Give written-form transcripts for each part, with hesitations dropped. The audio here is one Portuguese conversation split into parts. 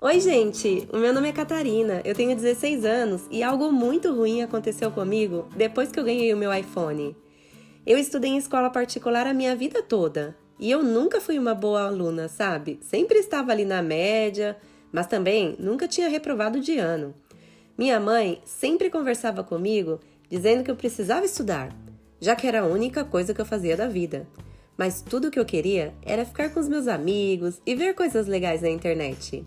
Oi, gente! O meu nome é Catarina, eu tenho 16 anos e algo muito ruim aconteceu comigo depois que eu ganhei o meu iPhone. Eu estudei em escola particular a minha vida toda e eu nunca fui uma boa aluna, sabe? Sempre estava ali na média, mas também nunca tinha reprovado de ano. Minha mãe sempre conversava comigo dizendo que eu precisava estudar, já que era a única coisa que eu fazia da vida. Mas tudo o que eu queria era ficar com os meus amigos e ver coisas legais na internet.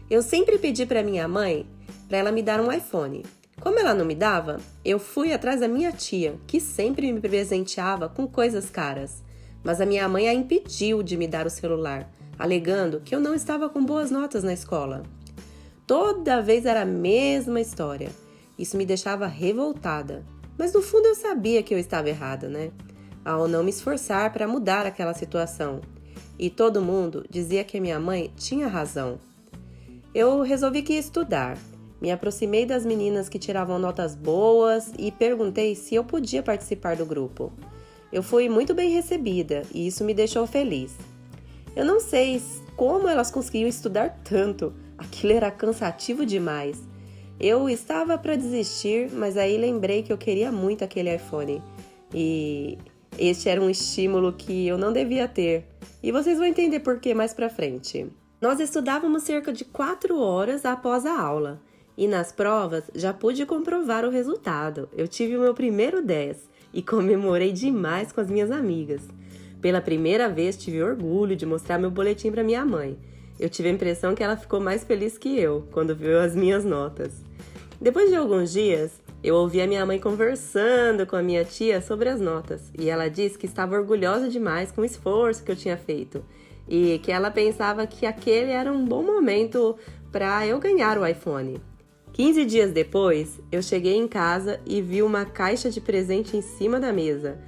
Eu sempre pedi para minha mãe para ela me dar um iPhone. Como ela não me dava, eu fui atrás da minha tia, que sempre me presenteava com coisas caras. Mas a minha mãe a impediu de me dar o celular, alegando que eu não estava com boas notas na escola. Toda vez era a mesma história. Isso me deixava revoltada. Mas no fundo eu sabia que eu estava errada, né? Ao não me esforçar para mudar aquela situação. E todo mundo dizia que a minha mãe tinha razão. Eu resolvi que ia estudar. Me aproximei das meninas que tiravam notas boas e perguntei se eu podia participar do grupo. Eu fui muito bem recebida e isso me deixou feliz. Eu não sei como elas conseguiam estudar tanto, aquilo era cansativo demais. Eu estava para desistir, mas aí lembrei que eu queria muito aquele iPhone. E este era um estímulo que eu não devia ter. E vocês vão entender por que mais pra frente. Nós estudávamos cerca de 4 horas após a aula. E nas provas já pude comprovar o resultado. Eu tive o meu primeiro 10 e comemorei demais com as minhas amigas. Pela primeira vez tive orgulho de mostrar meu boletim para minha mãe. Eu tive a impressão que ela ficou mais feliz que eu quando viu as minhas notas. Depois de alguns dias, eu ouvi a minha mãe conversando com a minha tia sobre as notas e ela disse que estava orgulhosa demais com o esforço que eu tinha feito e que ela pensava que aquele era um bom momento para eu ganhar o iPhone. 15 dias depois, eu cheguei em casa e vi uma caixa de presente em cima da mesa.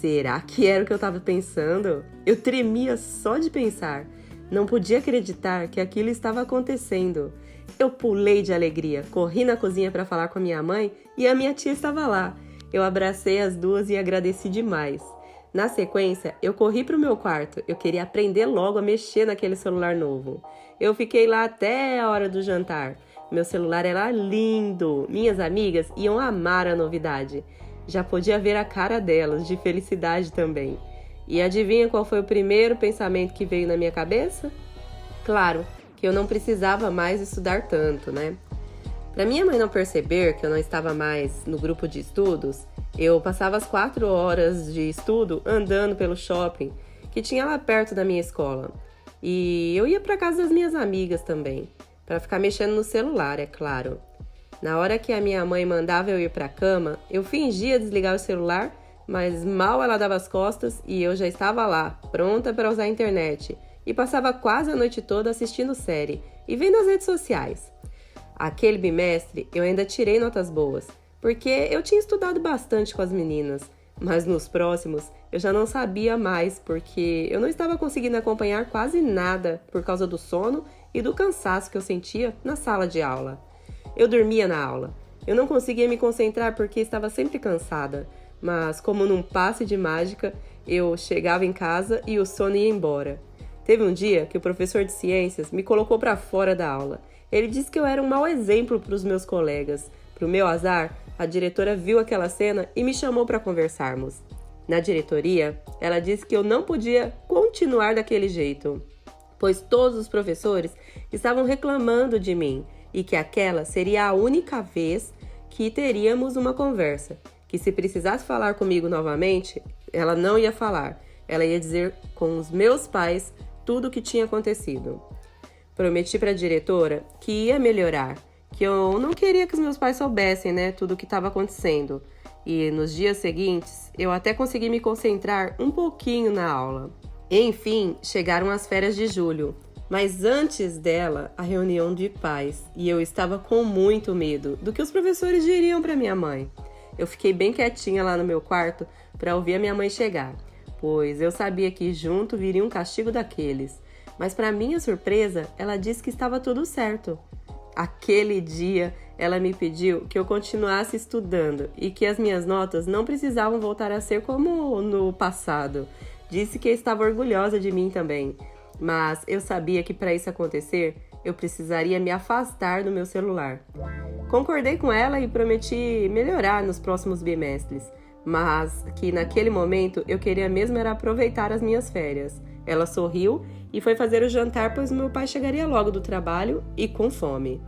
Será que era o que eu estava pensando? Eu tremia só de pensar. Não podia acreditar que aquilo estava acontecendo. Eu pulei de alegria, corri na cozinha para falar com a minha mãe e a minha tia estava lá. Eu abracei as duas e agradeci demais. Na sequência, eu corri para o meu quarto. Eu queria aprender logo a mexer naquele celular novo. Eu fiquei lá até a hora do jantar. Meu celular era lindo. Minhas amigas iam amar a novidade. Já podia ver a cara delas, de felicidade também. E adivinha qual foi o primeiro pensamento que veio na minha cabeça? Claro, que eu não precisava mais estudar tanto, né? Para minha mãe não perceber que eu não estava mais no grupo de estudos, eu passava as 4 horas de estudo andando pelo shopping que tinha lá perto da minha escola. E eu ia para casa das minhas amigas também, para ficar mexendo no celular, é claro. Na hora que a minha mãe mandava eu ir para a cama, eu fingia desligar o celular, mas mal ela dava as costas e eu já estava lá, pronta para usar a internet. E passava quase a noite toda assistindo série e vendo as redes sociais. Aquele bimestre eu ainda tirei notas boas, porque eu tinha estudado bastante com as meninas, mas nos próximos eu já não sabia mais, porque eu não estava conseguindo acompanhar quase nada por causa do sono e do cansaço que eu sentia na sala de aula. Eu dormia na aula, eu não conseguia me concentrar porque estava sempre cansada, mas como num passe de mágica, eu chegava em casa e o sono ia embora. Teve um dia que o professor de ciências me colocou para fora da aula. Ele disse que eu era um mau exemplo para os meus colegas. Para o meu azar, a diretora viu aquela cena e me chamou para conversarmos. Na diretoria, ela disse que eu não podia continuar daquele jeito, pois todos os professores estavam reclamando de mim e que aquela seria a única vez que teríamos uma conversa. Que se precisasse falar comigo novamente, ela não ia falar. Ela ia dizer com os meus pais tudo o que tinha acontecido. Prometi para a diretora que ia melhorar, que eu não queria que os meus pais soubessem, né, tudo o que estava acontecendo. E nos dias seguintes, eu até consegui me concentrar um pouquinho na aula. Enfim, chegaram as férias de julho, mas antes dela, a reunião de pais, e eu estava com muito medo do que os professores diriam para minha mãe. Eu fiquei bem quietinha lá no meu quarto para ouvir a minha mãe chegar, pois eu sabia que junto viria um castigo daqueles. Mas para minha surpresa, ela disse que estava tudo certo. Aquele dia, ela me pediu que eu continuasse estudando e que as minhas notas não precisavam voltar a ser como no passado. Disse que estava orgulhosa de mim também, mas eu sabia que para isso acontecer, eu precisaria me afastar do meu celular. Concordei com ela e prometi melhorar nos próximos bimestres, mas que naquele momento eu queria mesmo era aproveitar as minhas férias. Ela sorriu e foi fazer o jantar, pois meu pai chegaria logo do trabalho e com fome.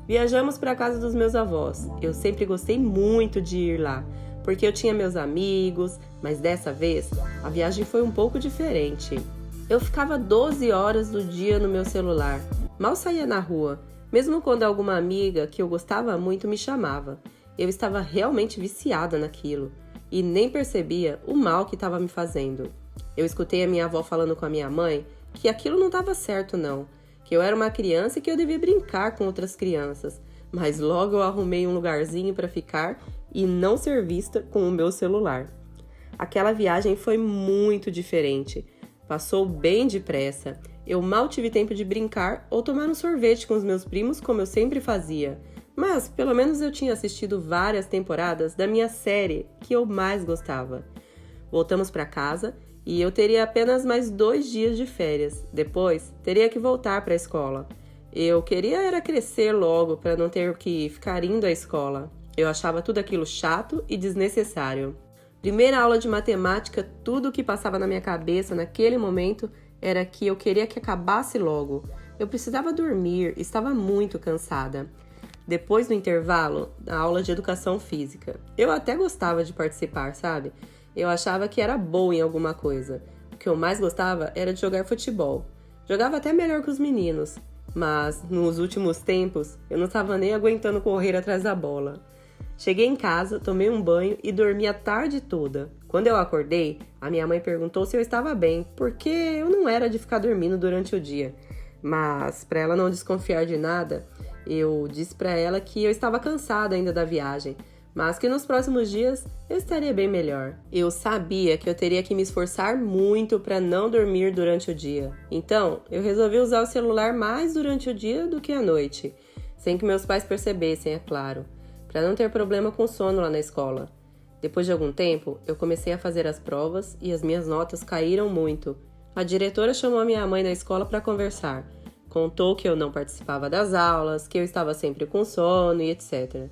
Viajamos para a casa dos meus avós. Eu sempre gostei muito de ir lá, porque eu tinha meus amigos, mas dessa vez a viagem foi um pouco diferente. Eu ficava 12 horas do dia no meu celular, mal saía na rua, mesmo quando alguma amiga que eu gostava muito me chamava. Eu estava realmente viciada naquilo e nem percebia o mal que estava me fazendo. Eu escutei a minha avó falando com a minha mãe que aquilo não estava certo não, que eu era uma criança e que eu devia brincar com outras crianças, mas logo eu arrumei um lugarzinho para ficar e não ser vista com o meu celular. Aquela viagem foi muito diferente. Passou bem depressa. Eu mal tive tempo de brincar ou tomar um sorvete com os meus primos como eu sempre fazia. Mas, pelo menos eu tinha assistido várias temporadas da minha série que eu mais gostava. Voltamos para casa e eu teria apenas mais 2 dias de férias. Depois, teria que voltar para a escola. Eu queria era crescer logo para não ter que ficar indo à escola. Eu achava tudo aquilo chato e desnecessário. Primeira aula de matemática, tudo o que passava na minha cabeça naquele momento era que eu queria que acabasse logo. Eu precisava dormir, estava muito cansada. Depois do intervalo, a aula de educação física. Eu até gostava de participar, sabe? Eu achava que era boa em alguma coisa. O que eu mais gostava era de jogar futebol. Jogava até melhor que os meninos, mas nos últimos tempos eu não estava nem aguentando correr atrás da bola. Cheguei em casa, tomei um banho e dormi a tarde toda. Quando eu acordei, a minha mãe perguntou se eu estava bem, porque eu não era de ficar dormindo durante o dia. Mas, para ela não desconfiar de nada, eu disse para ela que eu estava cansada ainda da viagem, mas que nos próximos dias eu estaria bem melhor. Eu sabia que eu teria que me esforçar muito para não dormir durante o dia. Então, eu resolvi usar o celular mais durante o dia do que à noite, sem que meus pais percebessem, é claro, para não ter problema com sono lá na escola. Depois de algum tempo, eu comecei a fazer as provas e as minhas notas caíram muito. A diretora chamou a minha mãe na escola para conversar. Contou que eu não participava das aulas, que eu estava sempre com sono e etc.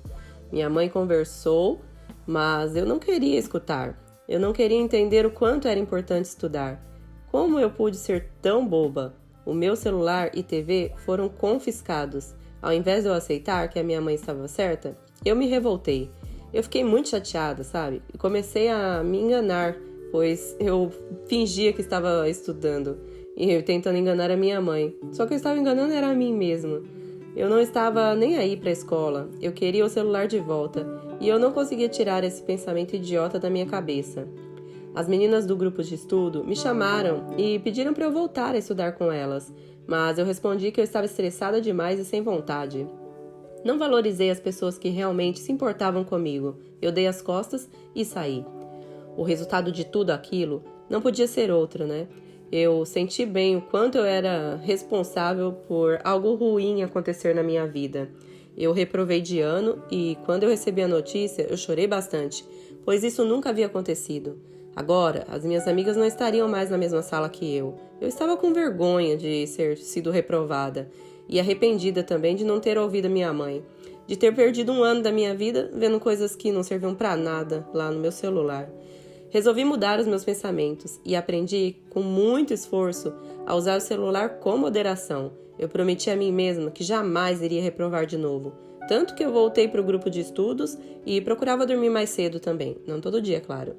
Minha mãe conversou, mas eu não queria escutar. Eu não queria entender o quanto era importante estudar. Como eu pude ser tão boba? O meu celular e TV foram confiscados. Ao invés de eu aceitar que a minha mãe estava certa, eu me revoltei. Eu fiquei muito chateada, sabe? E comecei a me enganar, pois eu fingia que estava estudando e eu tentando enganar a minha mãe. Só que eu estava enganando era a mim mesma. Eu não estava nem aí para a escola. Eu queria o celular de volta e eu não conseguia tirar esse pensamento idiota da minha cabeça. As meninas do grupo de estudo me chamaram e pediram para eu voltar a estudar com elas, mas eu respondi que eu estava estressada demais e sem vontade. Não valorizei as pessoas que realmente se importavam comigo. Eu dei as costas e saí. O resultado de tudo aquilo não podia ser outro, né? Eu senti bem o quanto eu era responsável por algo ruim acontecer na minha vida. Eu reprovei de ano e, quando eu recebi a notícia, eu chorei bastante, pois isso nunca havia acontecido. Agora, as minhas amigas não estariam mais na mesma sala que eu. Eu estava com vergonha de ter sido reprovada e arrependida também de não ter ouvido a minha mãe, de ter perdido um ano da minha vida vendo coisas que não serviam para nada lá no meu celular. Resolvi mudar os meus pensamentos e aprendi, com muito esforço, a usar o celular com moderação. Eu prometi a mim mesma que jamais iria reprovar de novo. Tanto que eu voltei para o grupo de estudos e procurava dormir mais cedo também. Não todo dia, claro.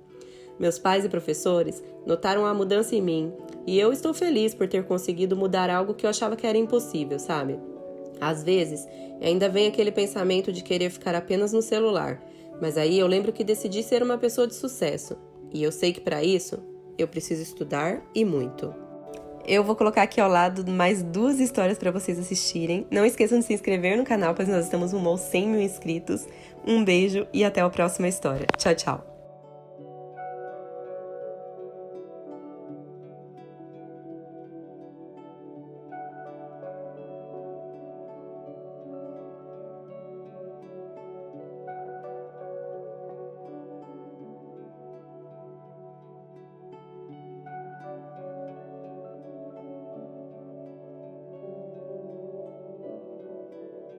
Meus pais e professores notaram a mudança em mim e eu estou feliz por ter conseguido mudar algo que eu achava que era impossível, sabe? Às vezes, ainda vem aquele pensamento de querer ficar apenas no celular, mas aí eu lembro que decidi ser uma pessoa de sucesso. E eu sei que para isso, eu preciso estudar e muito. Eu vou colocar aqui ao lado mais 2 histórias para vocês assistirem. Não esqueçam de se inscrever no canal, pois nós estamos rumo aos 100 mil inscritos. Um beijo e até a próxima história. Tchau, tchau!